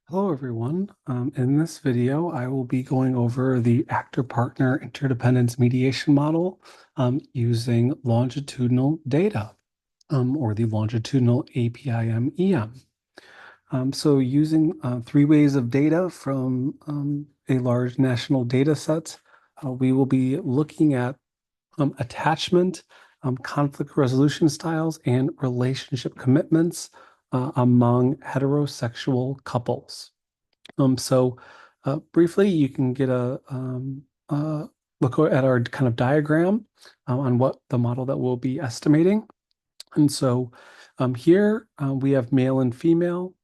Hello, everyone. In this video, I will be going over the actor-partner interdependence mediation model using longitudinal data, or the longitudinal APIMEM. So using three ways of data from a large national data set, we will be looking at attachment, conflict resolution styles, and relationship commitments among heterosexual couples. So briefly, you can get a look at our kind of diagram on what the model that we'll be estimating. And so here we have male and female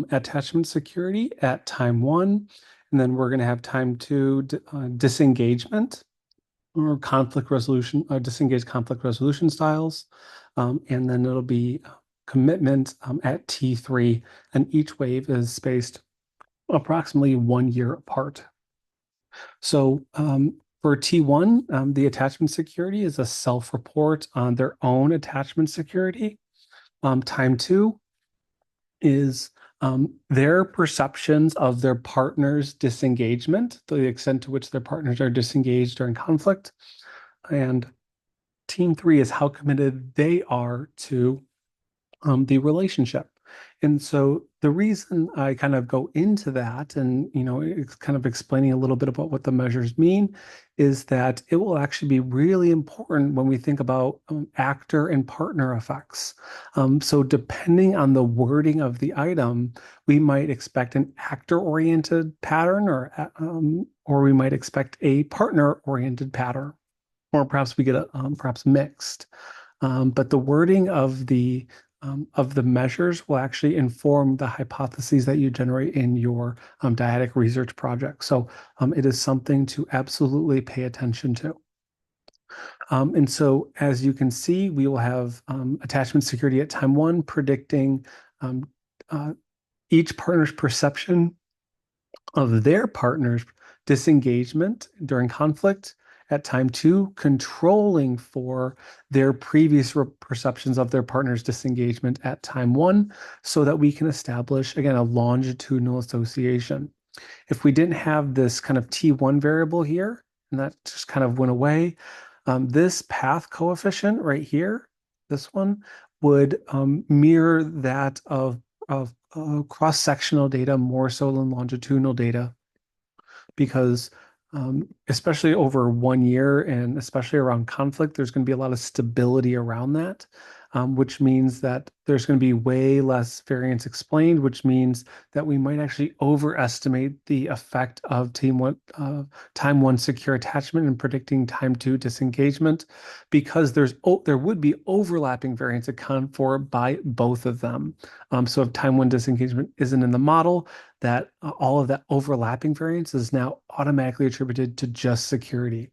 attachment security at time one, and then we're going to have time two disengagement or conflict resolution, disengaged conflict resolution styles, and then it'll be commitment at T3, and each wave is spaced approximately 1 year apart. So for T1, the attachment security is a self-report on their own attachment security. Time two is their perceptions of their partner's disengagement, to the extent to which their partners are disengaged during conflict. And team three is how committed they are to the relationship. And so the reason I kind of go into that and, it's kind of explaining a little bit about what the measures mean is that it will actually be really important when we think about actor and partner effects. So depending on the wording of the item, we might expect an actor-oriented pattern or we might expect a partner-oriented pattern, or perhaps we get a perhaps mixed. But the wording of the measures will actually inform the hypotheses that you generate in your dyadic research project. So it is something to absolutely pay attention to. And so as you can see, we will have attachment security at time one predicting each partner's perception of their partner's disengagement during conflict. At time two, controlling for their previous perceptions of their partner's disengagement at time one, so that we can establish, again, a longitudinal association. If we didn't have this kind of T1 variable here, and that just kind of went away, this path coefficient right here, this one, would mirror that of cross-sectional data more so than longitudinal data, because especially over 1 year and especially around conflict, there's going to be a lot of stability around that, which means that there's going to be way less variance explained, which means that we might actually overestimate the effect of time one secure attachment and predicting time two disengagement, because there would be overlapping variance account for by both of them. So if time one disengagement isn't in the model, that all of that overlapping variance is now automatically attributed to just security.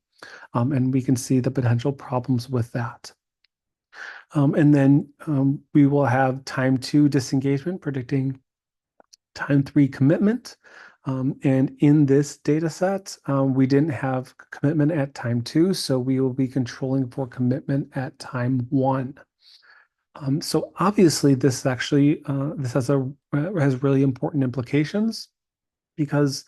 And we can see the potential problems with that. And then we will have time two disengagement predicting time three commitment. And in this data set, we didn't have commitment at time two, so we will be controlling for commitment at time one. So obviously, this actually this has really important implications, because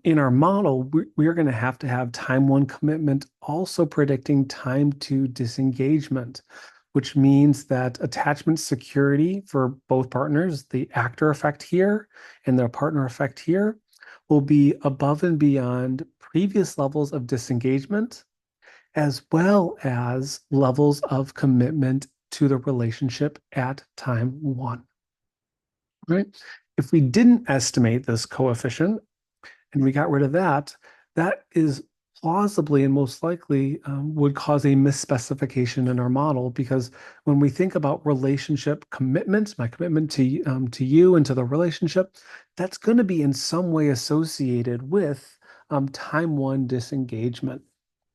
in our model, we are going to have time one commitment also predicting time two disengagement, which means that attachment security for both partners, the actor effect here and the partner effect here, will be above and beyond previous levels of disengagement, as well as levels of commitment to the relationship at time one. Right? If we didn't estimate this coefficient and we got rid of that, that is plausibly and most likely would cause a misspecification in our model, because when we think about relationship commitments, my commitment to you and to the relationship, that's going to be in some way associated with time one disengagement.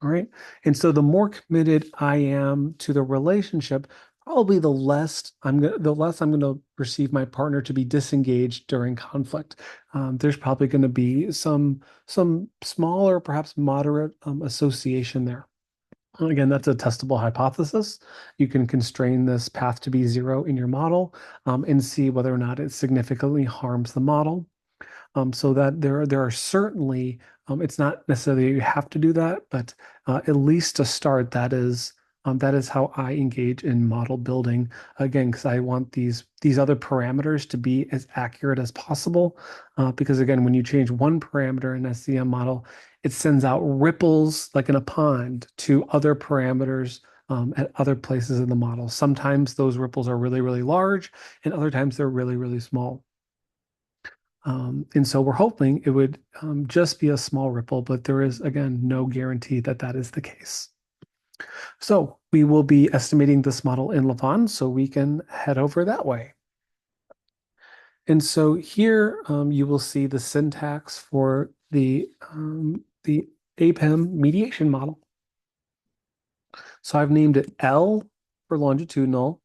All right. And so the more committed I am to the relationship, probably the less I'm going to perceive my partner to be disengaged during conflict. There's probably going to be some small or perhaps moderate association there. Again, that's a testable hypothesis. You can constrain this path to be zero in your model and see whether or not it significantly harms the model. So that there are certainly, it's not necessarily you have to do that, but at least to start, that is how I engage in model building. Again, because I want these other parameters to be as accurate as possible. Because again, when you change one parameter in SCM model, it sends out ripples like in a pond to other parameters at other places in the model. Sometimes those ripples are really, really large, and other times they're really, really small. And so we're hoping it would just be a small ripple, but there is, again, no guarantee that that is the case. So we will be estimating this model in Lavaan, so we can head over that way. And so here you will see the syntax for the APIM mediation model. So I've named it L for longitudinal,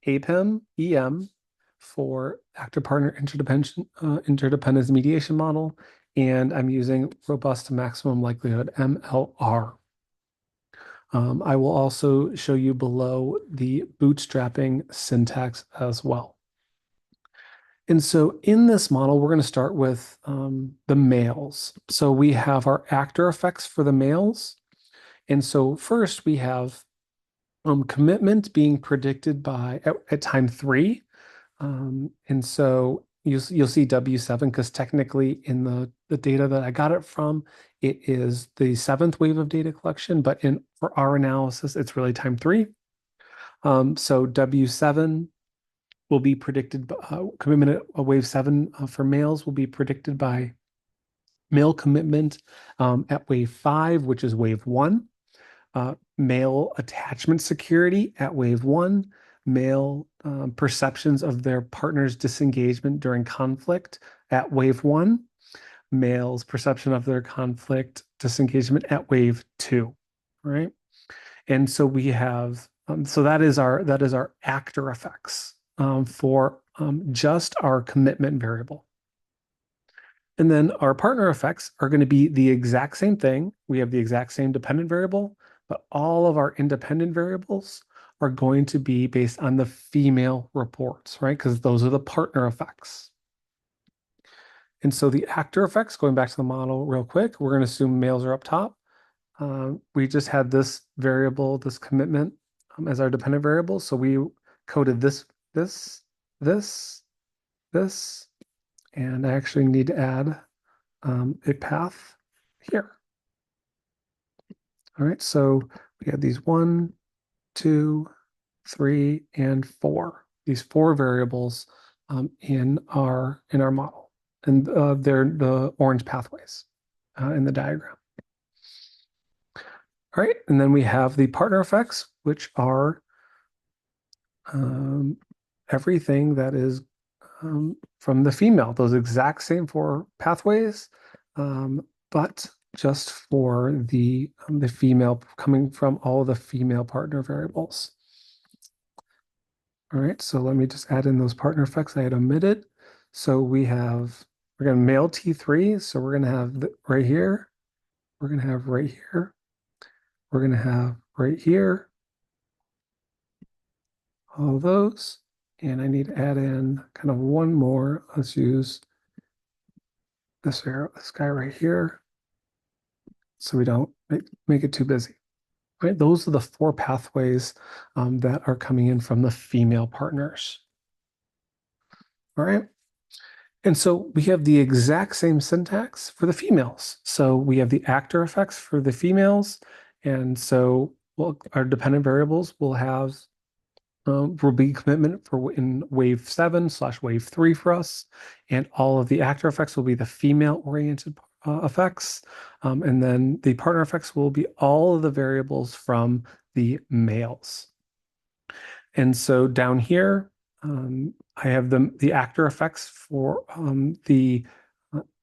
APIM, EM for actor partner interdependence mediation model, and I'm using robust to maximum likelihood, MLR. I will also show you below the bootstrapping syntax as well. And so in this model, we're going to start with the males. So we have our actor effects for the males. And so first we have commitment being predicted by at time 3. And so you'll see W7 because technically in the data that I got it from, it is the 7th wave of data collection, but for our analysis, it's really time 3. So W7 will be predicted, commitment at wave 7 for males will be predicted by male commitment at wave 5, which is wave 1. Male attachment security at wave 1, male perceptions of their partner's disengagement during conflict at wave 1, male's perception of their conflict disengagement at wave 2, right? And so we have, so that is our actor effects for just our commitment variable. And then our partner effects are going to be the exact same thing. We have the exact same dependent variable, but all of our independent variables are going to be based on the female reports, right? Because those are the partner effects. And so the actor effects, going back to the model real quick, we're going to assume males are up top. We just had this variable, this commitment as our dependent variable. So we coded this, and I actually need to add a path here. All right, so we have these 1, 2, 3, and 4. These 4 variables in our model, and they're the orange pathways in the diagram. All right, and then we have the partner effects, which are everything that is from the female, those exact same 4 pathways, but just for the female, coming from all the female partner variables. All right, so let me just add in those partner effects I had omitted. So we're going to male T3, so we're going to have right here, we're going to have right here, we're going to have right here, all those. And I need to add in kind of one more. Let's use this guy right here, so we don't make it too busy. Right, those are the 4 pathways that are coming in from the female partners. All right. And so we have the exact same syntax for the females. So we have the actor effects for the females. And so our dependent variables will be commitment for in wave 7/wave 3 for us. And all of the actor effects will be the female oriented effects. And then the partner effects will be all of the variables from the males. And so down here, I have the actor effects for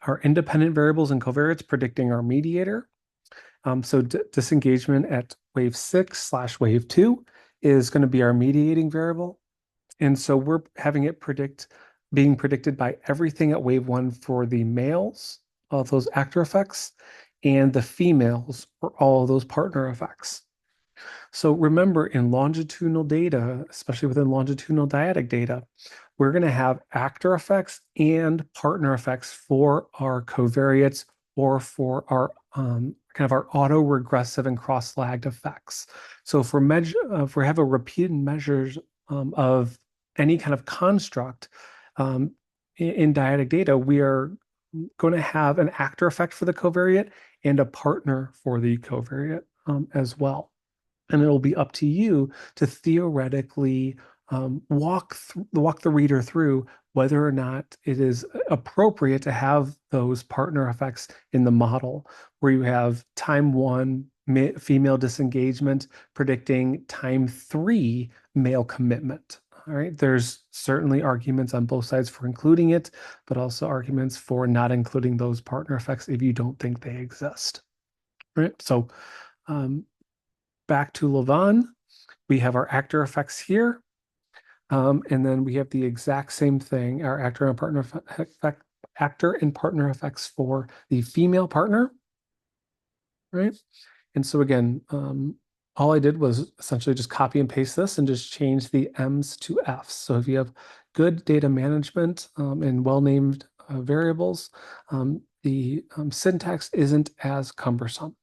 our independent variables and covariates predicting our mediator. So disengagement at wave 6/wave 2 is going to be our mediating variable. And so we're having it being predicted by everything at wave 1 for the males of those actor effects, and the females for all of those partner effects. So remember, in longitudinal data, especially within longitudinal dyadic data, we're going to have actor effects and partner effects for our covariates or for our kind of our autoregressive and cross-lagged effects. So if we have a repeated measures of any kind of construct in dyadic data, we are going to have an actor effect for the covariate and a partner for the covariate as well. And it'll be up to you to theoretically walk the reader through whether or not it is appropriate to have those partner effects in the model, where you have time 1 female disengagement predicting time 3 male commitment. All right, there's certainly arguments on both sides for including it, but also arguments for not including those partner effects if you don't think they exist. All right, so um, back to Lavaan, we have our actor effects here. And then we have the exact same thing, our actor and partner effects for the female partner, right? And so again, all I did was essentially just copy and paste this and just change the M's to F's. So if you have good data management and well-named variables, the syntax isn't as cumbersome.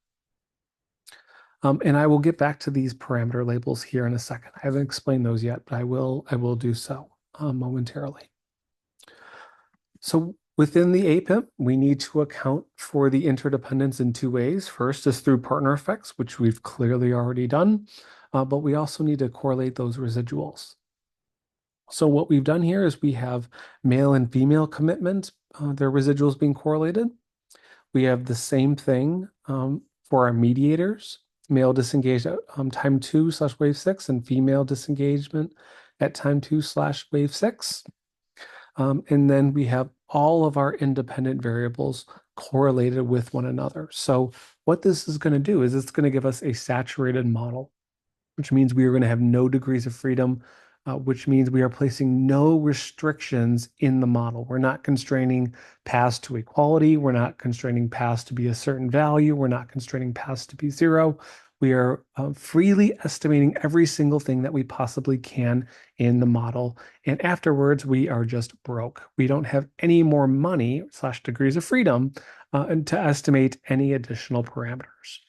And I will get back to these parameter labels here in a second. I haven't explained those yet, but I will do so momentarily. So within the APIM, we need to account for the interdependence in two ways. First is through partner effects, which we've clearly already done, but we also need to correlate those residuals. So what we've done here is we have male and female commitment, their residuals being correlated. We have the same thing for our mediators, male disengaged at time 2/wave 6 and female disengagement at time 2/wave 6. And then we have all of our independent variables correlated with one another. So what this is going to do is it's going to give us a saturated model, which means we are going to have no degrees of freedom, which means we are placing no restrictions in the model. We're not constraining paths to equality. We're not constraining paths to be a certain value. We're not constraining paths to be 0. We are freely estimating every single thing that we possibly can in the model. And afterwards, we are just broke. We don't have any more money / degrees of freedom and to estimate any additional parameters.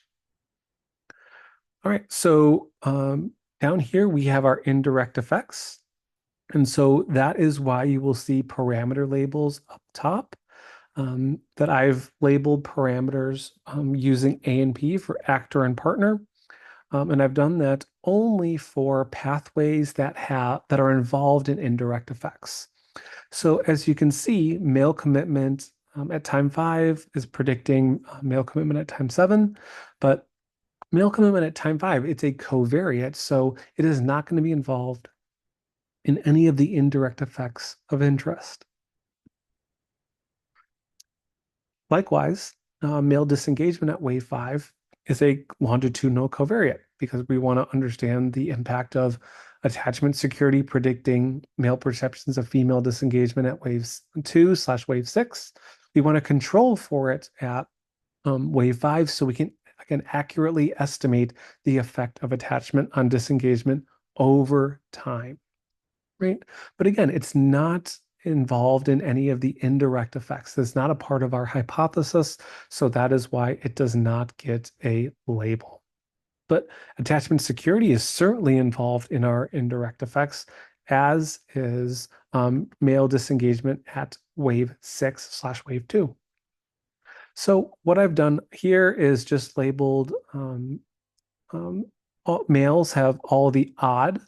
All right, so down here we have our indirect effects. And so that is why you will see parameter labels up top that I've labeled parameters using A and P for actor and partner. And I've done that only for pathways that are involved in indirect effects. So as you can see, male commitment at time 5 is predicting male commitment at time 7, but male commitment at time 5, it's a covariate, so it is not going to be involved in any of the indirect effects of interest. Likewise, male disengagement at wave 5 is a longitudinal covariate because we want to understand the impact of attachment security predicting male perceptions of female disengagement at wave 2/wave 6. We want to control for it at wave 5 so we can accurately estimate the effect of attachment on disengagement over time, right? But again, it's not involved in any of the indirect effects. It's not a part of our hypothesis, so that is why it does not get a label. But attachment security is certainly involved in our indirect effects, as is male disengagement at wave 6/wave 2. So what I've done here is just labeled males have all the odd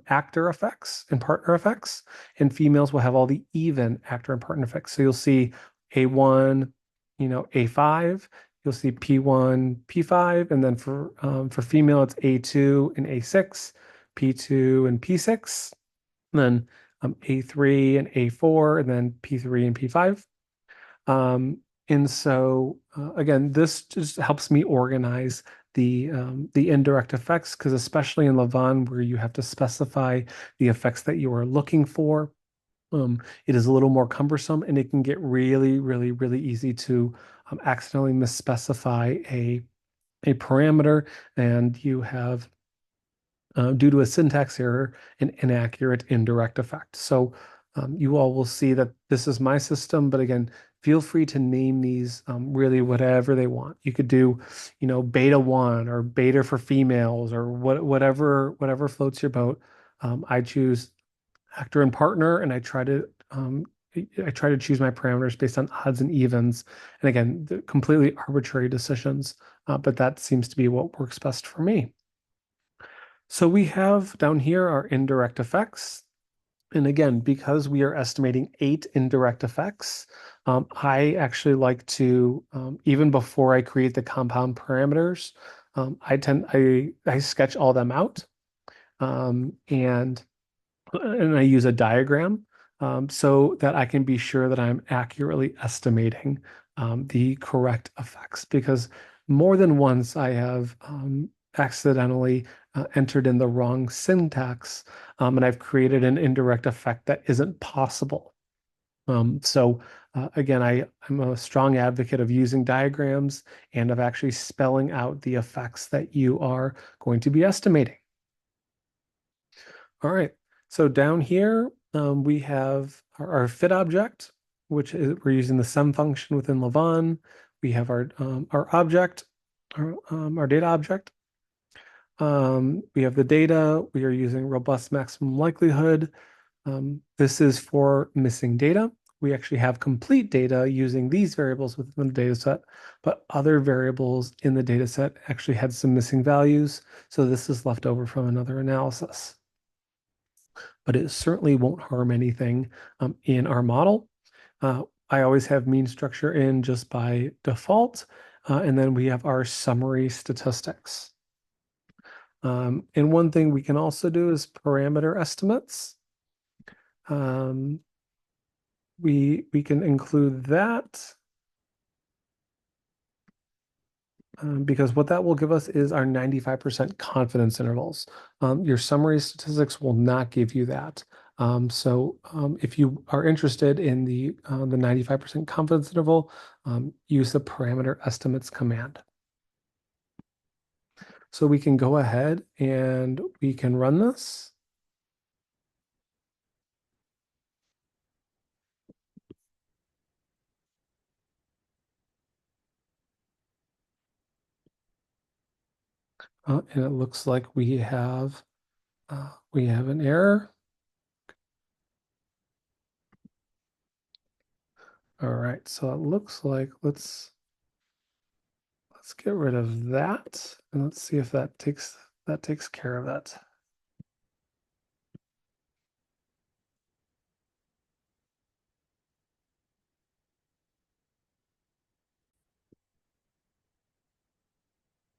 actor effects and partner effects, and females will have all the even actor and partner effects. So you'll see A1, A5, you'll see P1, P5, and then for female, it's A2 and A6, P2 and P6, and then A3 and A4, and then P3 and P5. And so again, this just helps me organize the indirect effects, because especially in Lavaan, where you have to specify the effects that you are looking for, it is a little more cumbersome, and it can get really, really, really easy to accidentally misspecify a parameter, and you have due to a syntax error, an inaccurate indirect effect. So you all will see that this is my system, but again, feel free to name these really whatever they want. You could do, beta 1 or beta for females or whatever floats your boat. I choose actor and partner, and I try to choose my parameters based on odds and evens. And again, completely arbitrary decisions, but that seems to be what works best for me. So we have down here our indirect effects. And again, because we are estimating 8 indirect effects, I actually like to, even before I create the compound parameters, I sketch all them out. And I use a diagram so that I can be sure that I'm accurately estimating the correct effects, because more than once I have accidentally entered in the wrong syntax, and I've created an indirect effect that isn't possible. So again, I'm a strong advocate of using diagrams and of actually spelling out the effects that you are going to be estimating. All right. So down here, we have our fit object, which is we're using the sum function within Lavaan. We have our object, our data object. We have the data. We are using robust maximum likelihood. This is for missing data. We actually have complete data using these variables within the data set, but other variables in the data set actually had some missing values. So this is left over from another analysis. But it certainly won't harm anything in our model. I always have mean structure in just by default. And then we have our summary statistics. And one thing we can also do is parameter estimates. We can include that because what that will give us is our 95% confidence intervals. Your summary statistics will not give you that. So if you are interested in the 95% confidence interval, use the parameter estimates command. So we can go ahead and we can run this. And it looks like we have an error. All right, so it looks like let's get rid of that, and let's see if that takes care of it.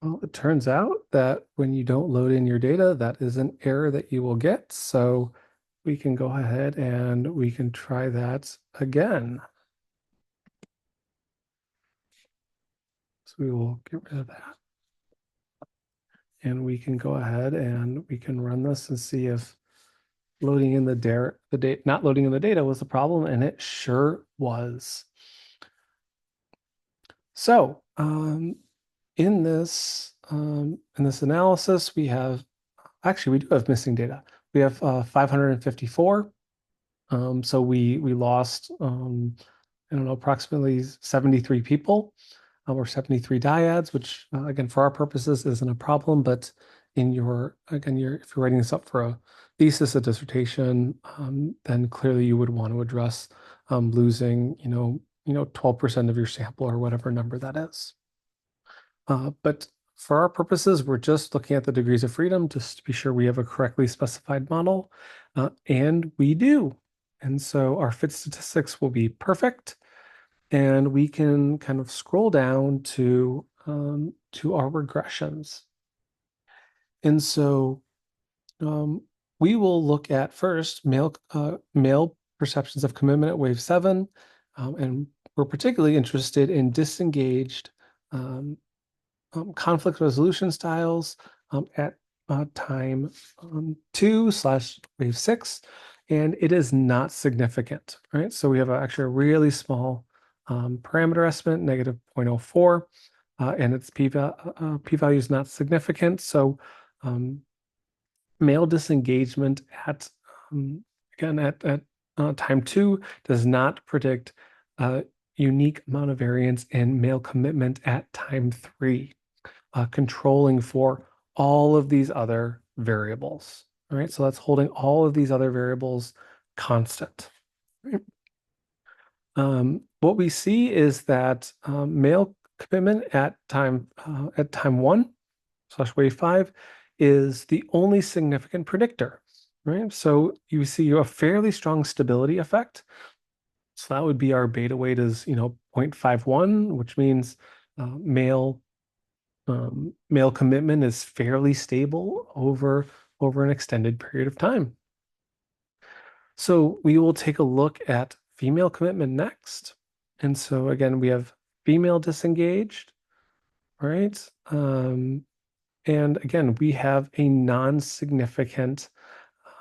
Well, it turns out that when you don't load in your data, that is an error that you will get. So we can go ahead and we can try that again. So we will get rid of that. And we can go ahead and we can run this and see if loading in the data, not loading in the data was the problem, and it sure was. So in this analysis, we have we do have missing data. We have 554. So we lost I don't know, approximately 73 people or 73 dyads, which again for our purposes isn't a problem, but in if you're writing this up for a thesis, a dissertation, then clearly you would want to address losing 12% of your sample or whatever number that is. But for our purposes, we're just looking at the degrees of freedom just to be sure we have a correctly specified model, and we do. And so our fit statistics will be perfect, and we can kind of scroll down to our regressions. And so we will look at first male perceptions of commitment at wave 7, and we're particularly interested in disengaged conflict resolution styles at time 2/wave 6, and it is not significant, right? So we have actually a really small parameter estimate, negative 0.04, and its p-value is not significant. So male disengagement at again at time 2 does not predict a unique amount of variance in male commitment at time 3, controlling for all of these other variables. All right, so that's holding all of these other variables constant. Right? What we see is that male commitment at time 1 / wave 5 is the only significant predictor, right? So you see a fairly strong stability effect. So that would be our beta weight is 0.51, which means male male commitment is fairly stable over an extended period of time. So we will take a look at female commitment next. And so again, we have female disengaged, right? And again, we have a non-significant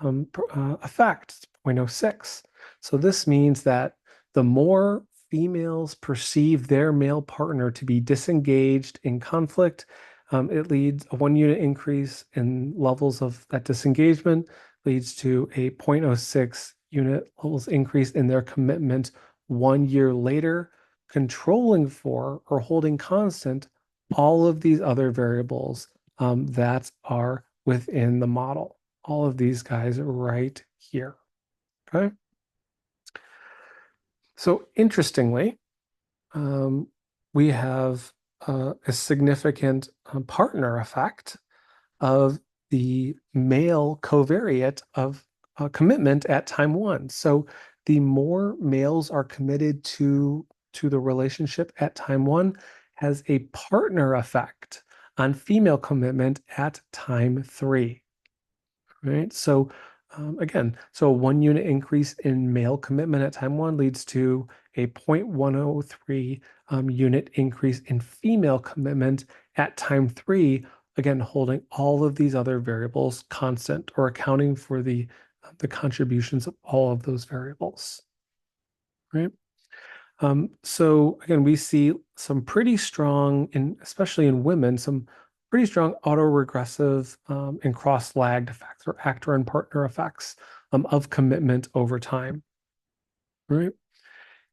effect, 0.06. So this means that the more females perceive their male partner to be disengaged in conflict, it leads a 1 unit increase in levels of that disengagement, leads to a 0.06 unit levels increase in their commitment 1 year later, controlling for or holding constant all of these other variables that are within the model. All of these guys right here. Okay. So interestingly, we have a significant partner effect of the male covariate of commitment at time 1. So the more males are committed to the relationship at time 1 has a partner effect on female commitment at time 3. Right? So again, so a 1 unit increase in male commitment at time 1 leads to a 0.103 unit increase in female commitment at time 3, again, holding all of these other variables constant or accounting for the contributions of all of those variables. Right? So again, we see some pretty strong, especially in women, some pretty strong autoregressive and cross-lagged effects or actor and partner effects of commitment over time, right?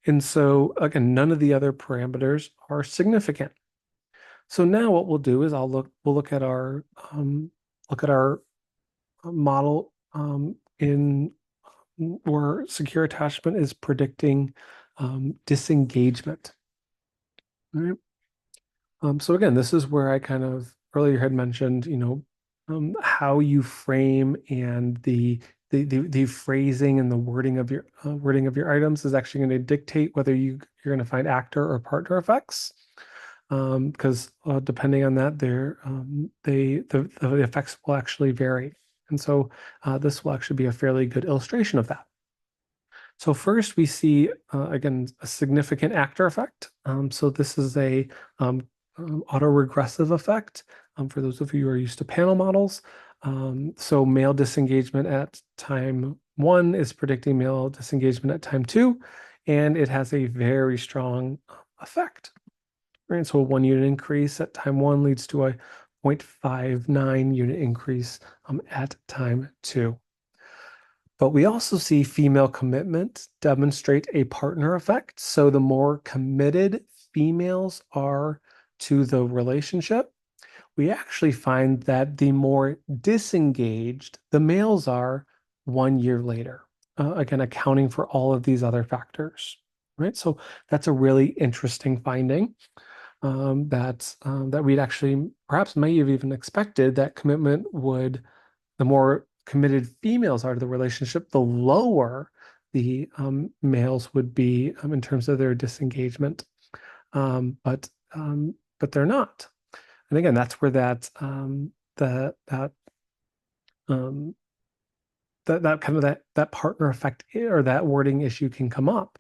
And so again, none of the other parameters are significant. So now what we'll do is we'll look at our model in where secure attachment is predicting disengagement. Right. So again, this is where I kind of earlier had mentioned, how you frame and the phrasing and the wording of your items is actually going to dictate whether you're going to find actor or partner effects. Because depending on that, the effects will actually vary. And so this will actually be a fairly good illustration of that. So first we see, again, a significant actor effect. So this is a autoregressive effect for those of you who are used to panel models. So male disengagement at time 1 is predicting male disengagement at time 2, and it has a very strong effect. Right? So a 1 unit increase at time 1 leads to a 0.59 unit increase at time 2. But we also see female commitment demonstrate a partner effect. So the more committed females are to the relationship, we actually find that the more disengaged the males are 1 year later, again, accounting for all of these other factors, right? So that's a really interesting finding that we'd actually perhaps may have even expected that the more committed females are to the relationship, the lower the males would be in terms of their disengagement. But they're not. And again, that's where that kind of that partner effect or that wording issue can come up,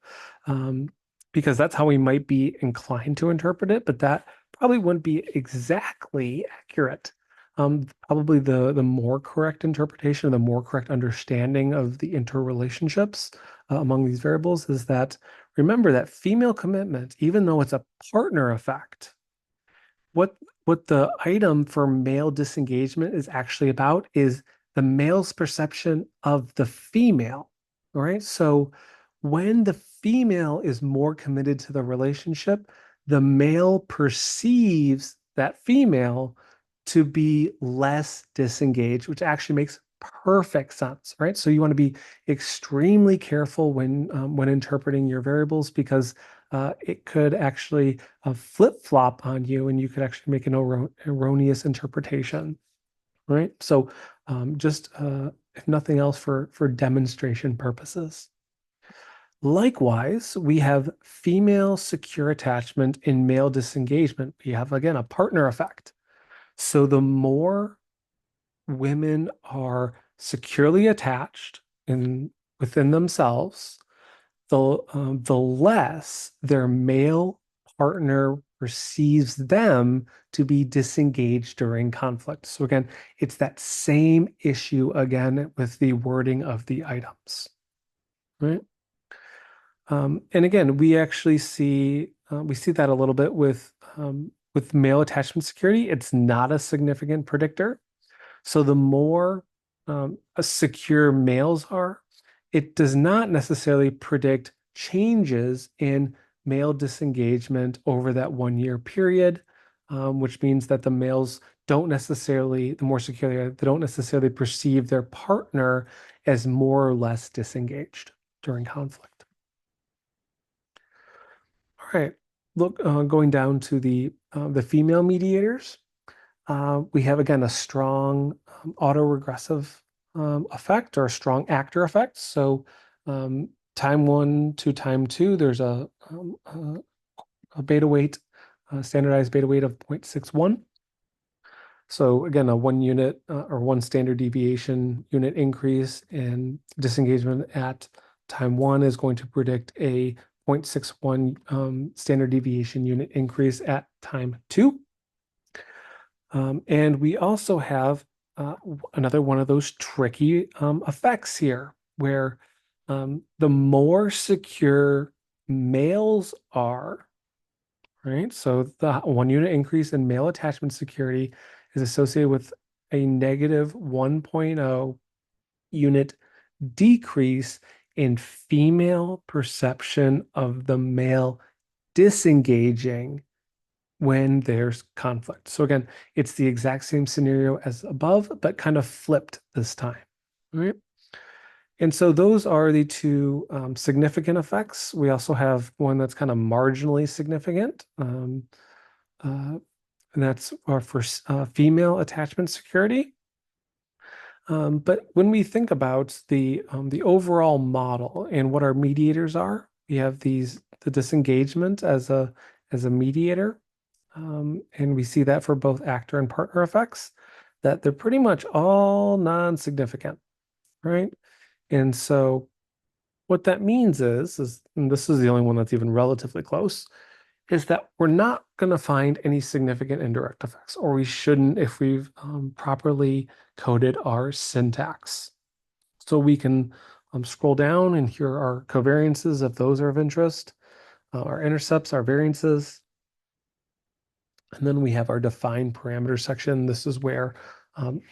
because that's how we might be inclined to interpret it, but that probably wouldn't be exactly accurate. Probably the more correct interpretation or the more correct understanding of the interrelationships among these variables is that remember that female commitment, even though it's a partner effect, what the item for male disengagement is actually about is the male's perception of the female. All right. So when the female is more committed to the relationship, the male perceives that female to be less disengaged, which actually makes perfect sense, right? So you want to be extremely careful when interpreting your variables because it could actually flip-flop on you, and you could actually make an erroneous interpretation, right? So just if nothing else for demonstration purposes. Likewise, we have female secure attachment and male disengagement. We have, again, a partner effect. So the more women are securely attached within themselves, the less their male partner perceives them to be disengaged during conflict. So again, it's that same issue again with the wording of the items, right? And again, we actually see that a little bit with male attachment security. It's not a significant predictor. So the more secure males are, it does not necessarily predict changes in male disengagement over that 1 year period, which means that the males don't necessarily, the more secure they are, they don't necessarily perceive their partner as more or less disengaged during conflict. All right, look, going down to the female mediators. We have, again, a strong autoregressive effect or a strong actor effect. So time 1 to time 2, there's a beta weight, standardized beta weight of 0.61. So again, a 1 unit or 1 standard deviation unit increase in disengagement at time 1 is going to predict a 0.61 standard deviation unit increase at time 2. And we also have another one of those tricky effects here, where the more secure males are, right? So the 1 unit increase in male attachment security is associated with a negative 1.0 unit decrease in female perception of the male disengaging when there's conflict. So again, it's the exact same scenario as above, but kind of flipped this time, right? And so those are the two significant effects. We also have one that's kind of marginally significant, and that's for female attachment security. But when we think about the overall model and what our mediators are, we have the disengagement as a mediator. And we see that for both actor and partner effects, that they're pretty much all non-significant, right? And so what that means is, and this is the only one that's even relatively close, is that we're not going to find any significant indirect effects, or we shouldn't if we've properly coded our syntax. So we can scroll down, and here are covariances if those are of interest, our intercepts, our variances. And then we have our defined parameter section. This is where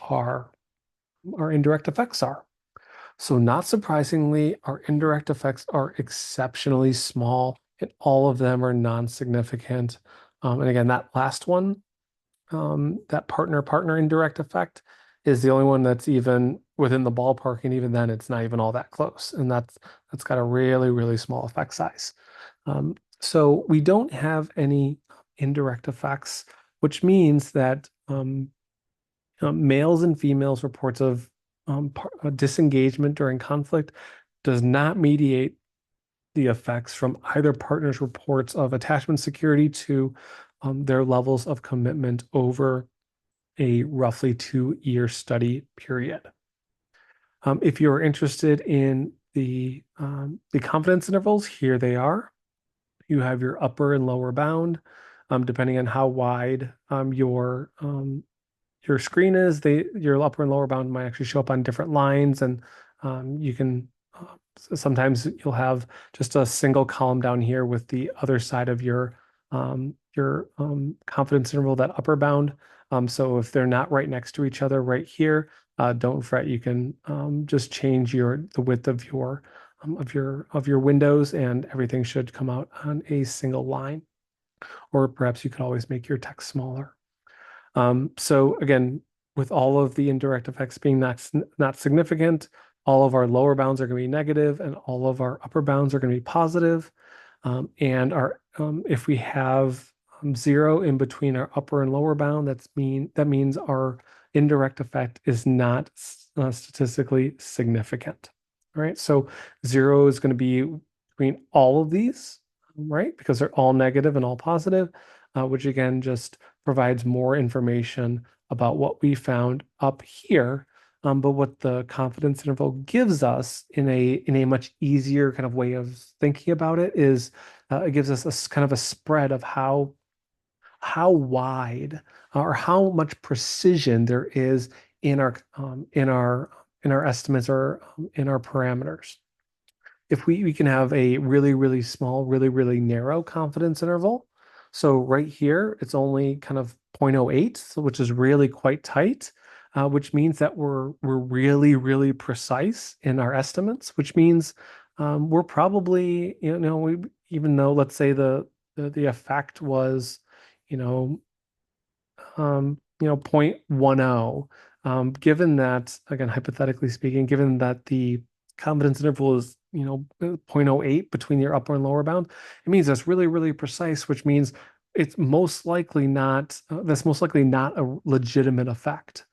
our indirect effects are. So not surprisingly, our indirect effects are exceptionally small, and all of them are non-significant. And again, that last one, that partner-partner indirect effect, is the only one that's even within the ballpark, and even then, it's not even all that close. And that's got a really, really small effect size. So we don't have any indirect effects, which means that males and females reports of disengagement during conflict does not mediate the effects from either partner's reports of attachment security to their levels of commitment over a roughly 2-year study period. If you're interested in the confidence intervals, here they are. You have your upper and lower bound, depending on how wide your screen is. Your upper and lower bound might actually show up on different lines, and you can sometimes you'll have just a single column down here with the other side of your confidence interval, that upper bound. So if they're not right next to each other right here, don't fret. You can just change the width of your windows, and everything should come out on a single line. Or perhaps you could always make your text smaller. So again, with all of the indirect effects being not significant, all of our lower bounds are going to be negative, and all of our upper bounds are going to be positive. And if we have zero in between our upper and lower bound, that means our indirect effect is not statistically significant. All right, so zero is going to be between all of these, right? Because they're all negative and all positive, which again just provides more information about what we found up here. But what the confidence interval gives us in a much easier kind of way of thinking about it is it gives us a kind of a spread of how wide or how much precision there is in our estimates or in our parameters. If we can have a really, really small, really, really narrow confidence interval. So right here, it's only kind of 0.08, so which is really quite tight, which means that we're really, really precise in our estimates, which means we're probably, even though let's say the effect was, you know, 0.10, given that, again, hypothetically speaking, given that the confidence interval is, 0.08 between your upper and lower bound, it means that's really, really precise, which means that's most likely not a legitimate effect.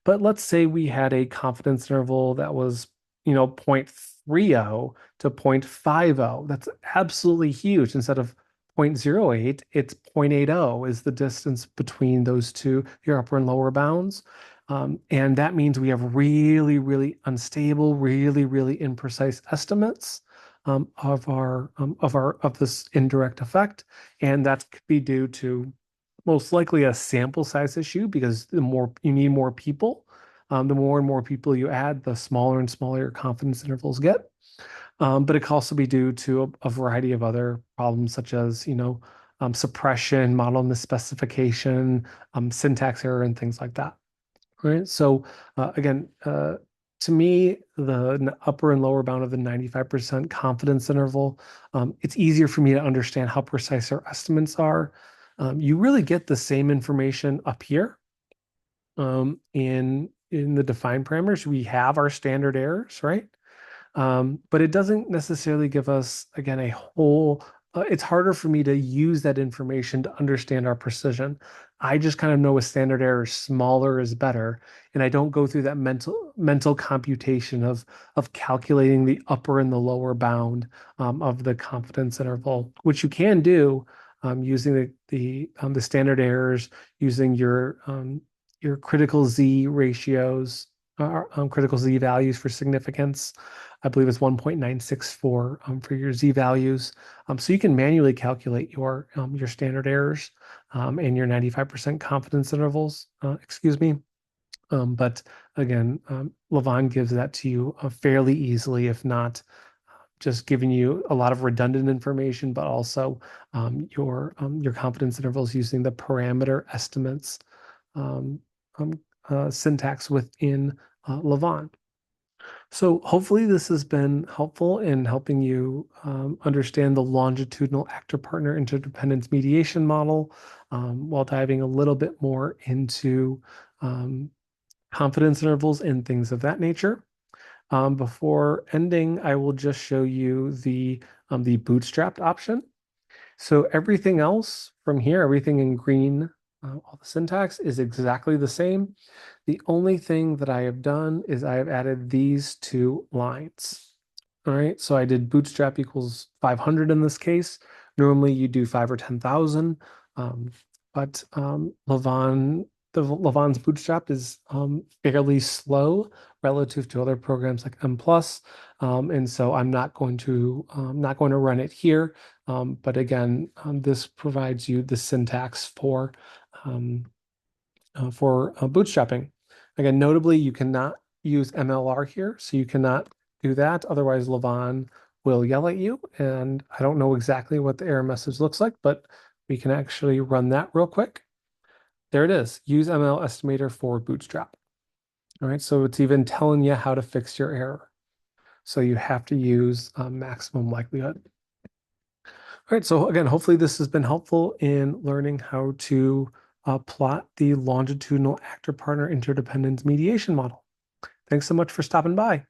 But let's say we had a confidence interval that was, 0.30 to 0.50. That's absolutely huge. Instead of 0.08, it's 0.80 is the distance between those two, your upper and lower bounds. And that means we have really, really unstable, really, really imprecise estimates of this indirect effect. And that could be due to most likely a sample size issue, because the more you need more people, the more and more people you add, the smaller and smaller your confidence intervals get. But it can also be due to a variety of other problems, such as, suppression, model misspecification, syntax error, and things like that. Right. So again, to me, the upper and lower bound of the 95% confidence interval, it's easier for me to understand how precise our estimates are. You really get the same information up here in the defined parameters. We have our standard errors, right? But it doesn't necessarily give us, again, it's harder for me to use that information to understand our precision. I just kind of know a standard error smaller is better, and I don't go through that mental computation of calculating the upper and the lower bound of the confidence interval, which you can do using the standard errors, using your critical Z ratios, critical Z values for significance. I believe it's 1.964 for your Z values. So you can manually calculate your standard errors and your 95% confidence intervals, excuse me. But again, Lavaan gives that to you fairly easily, if not just giving you a lot of redundant information, but also your confidence intervals using the parameter estimates syntax within Lavaan. So hopefully this has been helpful in helping you understand the longitudinal actor-partner interdependence mediation model, while diving a little bit more into confidence intervals and things of that nature. Before ending, I will just show you the bootstrapped option. So everything else from here, everything in green, all the syntax is exactly the same. The only thing that I have done is I have added these two lines. All right, so I did bootstrap equals 500 in this case. Normally you do 5 or 10,000, but Lavaan's bootstrap is fairly slow relative to other programs like M+, and so I'm not going to run it here. But again, this provides you the syntax for bootstrapping. Again, notably, you cannot use MLR here, so you cannot do that. Otherwise, Lavaan will yell at you, and I don't know exactly what the error message looks like, but we can actually run that real quick. There it is. Use ML estimator for bootstrap. All right, so it's even telling you how to fix your error. So you have to use maximum likelihood. All right, so again, hopefully this has been helpful in learning how to plot the longitudinal actor-partner interdependence mediation model. Thanks so much for stopping by.